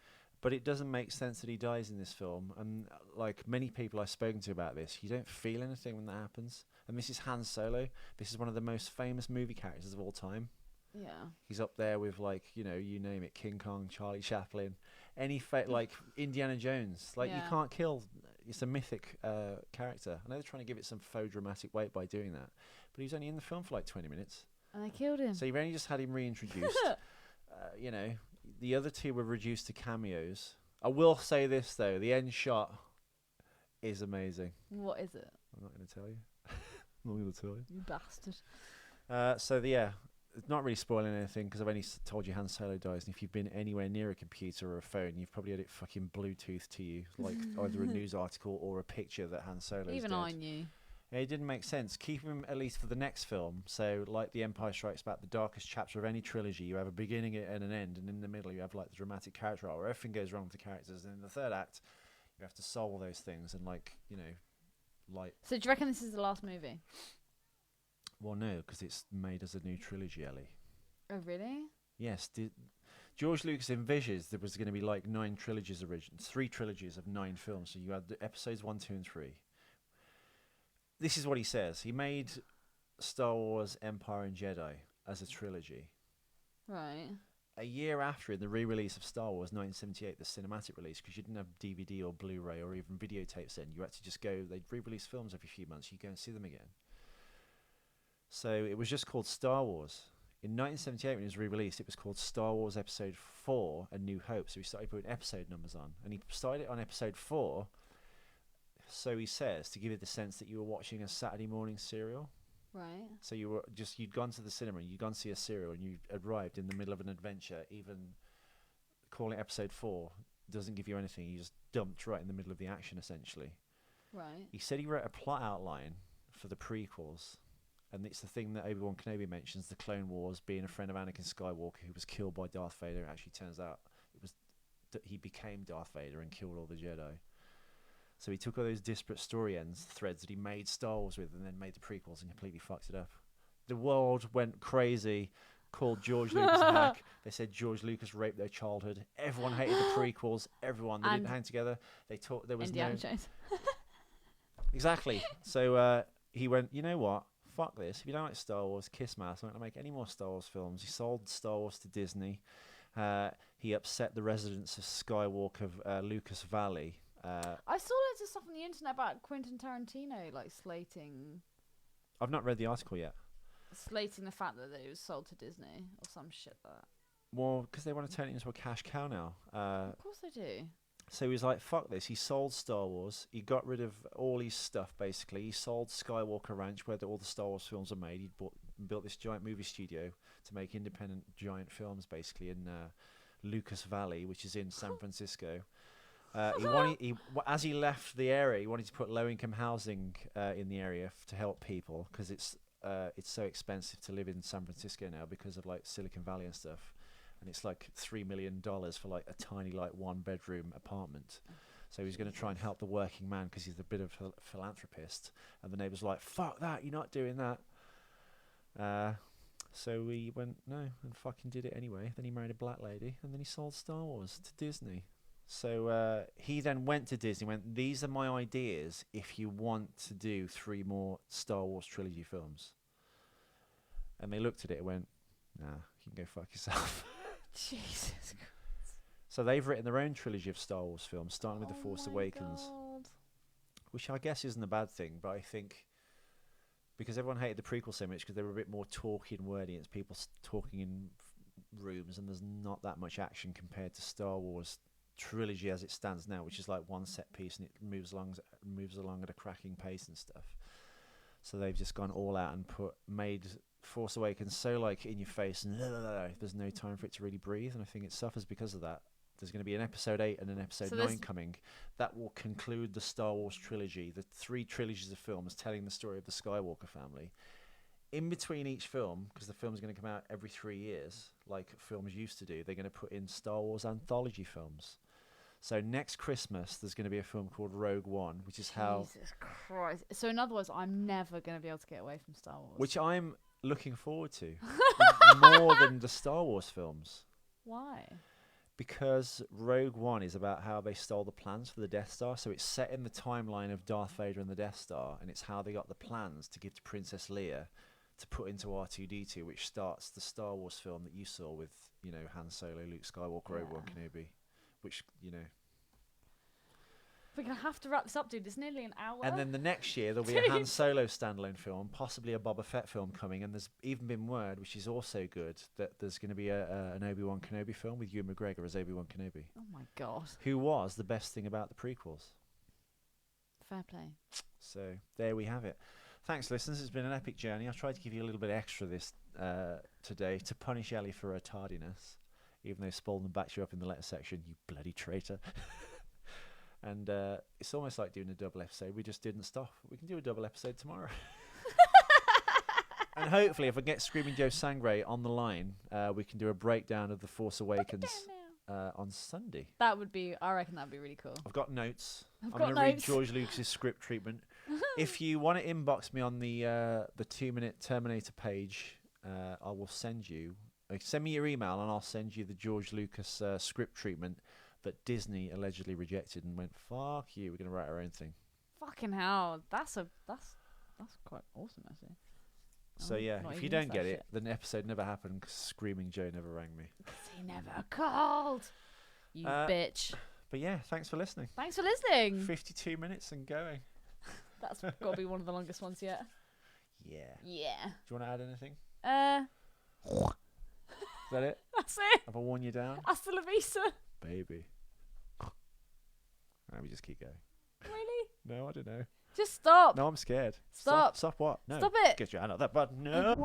But it doesn't make sense that he dies in this film. And like many people I've spoken to about this, you don't feel anything when that happens. And this is Han Solo. This is one of the most famous movie characters of all time. Yeah. He's up there with, like, you name it, King Kong, Charlie Chaplin, like Indiana Jones. Like, you can't kill. It's a mythic character. I know they're trying to give it some faux dramatic weight by doing that, but he was only in the film for like 20 minutes. And they killed him. So you've only just had him reintroduced. The other two were reduced to cameos. I will say this, though. The end shot is amazing. What is it? I'm not going to tell you. I'm not going to tell you. You bastard. It's not really spoiling anything because I've only told you Han Solo dies, and if you've been anywhere near a computer or a phone, you've probably had it fucking Bluetooth to you, like either a news article or a picture that Han Solo is Even dead. I knew. Yeah, it didn't make sense. Keep him at least for the next film. So, like The Empire Strikes Back, the darkest chapter of any trilogy, you have a beginning and an end, and in the middle you have like the dramatic character arc where everything goes wrong with the characters, and in the third act you have to solve all those things and So do you reckon this is the last movie? Well, no, because it's made as a new trilogy, Ellie. Oh, really? Yes. George Lucas envisions there was going to be like 3 trilogies of 9 films. So you had the episodes 1, 2, and 3. This is what he says. He made Star Wars, Empire, and Jedi as a trilogy. Right. A year after, in the re-release of Star Wars, 1978, the cinematic release, because you didn't have DVD or Blu-ray or even videotapes then, you had to just go, they'd re-release films every few months, you go and see them again. So it was just called Star Wars. In 1978, when it was re-released, it was called Star Wars Episode 4, A New Hope. So he started putting episode numbers on. And he started it on Episode 4, so he says, to give it the sense that you were watching a Saturday morning serial. Right. So you'd gone to the cinema and you'd gone to see a serial and you arrived in the middle of an adventure. Even calling it Episode 4 doesn't give you anything. You just dumped right in the middle of the action, essentially. Right. He said he wrote a plot outline for the prequels. And it's the thing that Obi-Wan Kenobi mentions, the Clone Wars, being a friend of Anakin Skywalker who was killed by Darth Vader. It actually turns out it was that he became Darth Vader and killed all the Jedi. So he took all those disparate story threads that he made Star Wars with and then made the prequels and completely fucked it up. The world went crazy, called George Lucas a hack. They said George Lucas raped their childhood. Everyone hated the prequels. Everyone. They didn't hang together. They taught there was Indiana Jones. Exactly. So he went, you know what? Fuck this. If you don't like Star Wars, kiss my ass. I'm not going to make any more Star Wars films. He sold Star Wars to Disney. He upset the residents of Skywalker, Lucas Valley. I saw loads of stuff on the internet about Quentin Tarantino, like slating I've not read the article yet. the fact that it was sold to Disney or some shit like that. Well, because they want to turn it into a cash cow now. Of course they do. So he was like, fuck this. He sold Star Wars. He got rid of all his stuff, basically. He sold Skywalker Ranch, where all the Star Wars films are made. He built this giant movie studio to make independent giant films, basically, in Lucas Valley, which is in San Francisco. As he left the area, he wanted to put low-income housing in the area to help people, because it's so expensive to live in San Francisco now because of like Silicon Valley and stuff. And it's like $3 million for like a tiny like 1-bedroom apartment. So he's going to try and help the working man because he's a bit of a philanthropist. And the neighbours were like, fuck that, you're not doing that. So we went, no, and fucking did it anyway. Then he married a black lady and then he sold Star Wars to Disney. So he then went to Disney, went, these are my ideas if you want to do 3 more Star Wars trilogy films. And they looked at it and went, nah, you can go fuck yourself. Jesus Christ. So they've written their own trilogy of Star Wars films, starting with The Force my Awakens, God. which I guess isn't a bad thing, but I think because everyone hated the prequel so much because they were a bit more talky and wordy, it's people talking in rooms, and there's not that much action compared to Star Wars trilogy as it stands now, which is like one set piece and it moves along at a cracking pace and stuff. So they've just gone all out and made Force Awakens so like in your face and there's no time for it to really breathe, and I think it suffers because of that. There's going to be an episode 8 and an episode 9 coming that will conclude the Star Wars trilogy, the 3 trilogies of films telling the story of the Skywalker family. In between each film, because the film's going to come out every 3 years, like films used to do, they're going to put in Star Wars anthology films. So next Christmas, there's going to be a film called Rogue One, which is how... Jesus Christ. So in other words, I'm never going to be able to get away from Star Wars. Which I'm looking forward to. More than the Star Wars films. Why? Because Rogue One is about how they stole the plans for the Death Star. So it's set in the timeline of Darth Vader and the Death Star, and it's how they got the plans to give to Princess Leia to put into R2-D2, which starts the Star Wars film that you saw with, you know, Han Solo, Luke Skywalker, Obi-Wan Kenobi, which, you know... We're going to have to wrap this up, dude. It's nearly an hour. And then the next year, there'll be a Han Solo standalone film, possibly a Boba Fett film coming, and there's even been word, which is also good, that there's going to be an Obi-Wan Kenobi film with Ewan McGregor as Obi-Wan Kenobi. Oh, my God. Who was the best thing about the prequels. Fair play. So there we have it. Thanks, listeners. It's been an epic journey. I tried to give you a little bit extra this today to punish Ellie for her tardiness, even though Spalding backed you up in the letter section, you bloody traitor. And it's almost like doing a double episode. We just didn't stop. We can do a double episode tomorrow. And hopefully, if I get Screaming Joe Sangre on the line, we can do a breakdown of The Force Awakens on Sunday. That would be, I reckon that would be really cool. I've got notes. I'm got going to read notes. George Lucas's script treatment. If you want to inbox me on the 2-minute Terminator page, I will send you. Send me your email and I'll send you the George Lucas script treatment that Disney allegedly rejected and went, fuck you, we're going to write our own thing. Fucking hell. That's quite awesome, actually. So yeah, if you don't get it, then the episode never happened because Screaming Joe never rang me. He never called. You bitch. But yeah, thanks for listening. Thanks for listening. 52 minutes and going. That's got to be one of the longest ones yet. Yeah. Yeah. Do you want to add anything? Is that it? That's it. Have I worn you down? Hasta la vista. Baby. Right, we just keep going. Really? No, I don't know. Just stop. No, I'm scared. Stop. Stop what? No. Stop it. Get your hand out that button. No.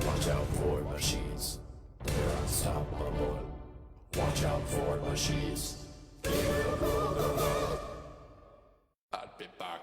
Watch out for machines, they're unstoppable. Watch out for machines, they will rule the world. I'll be back.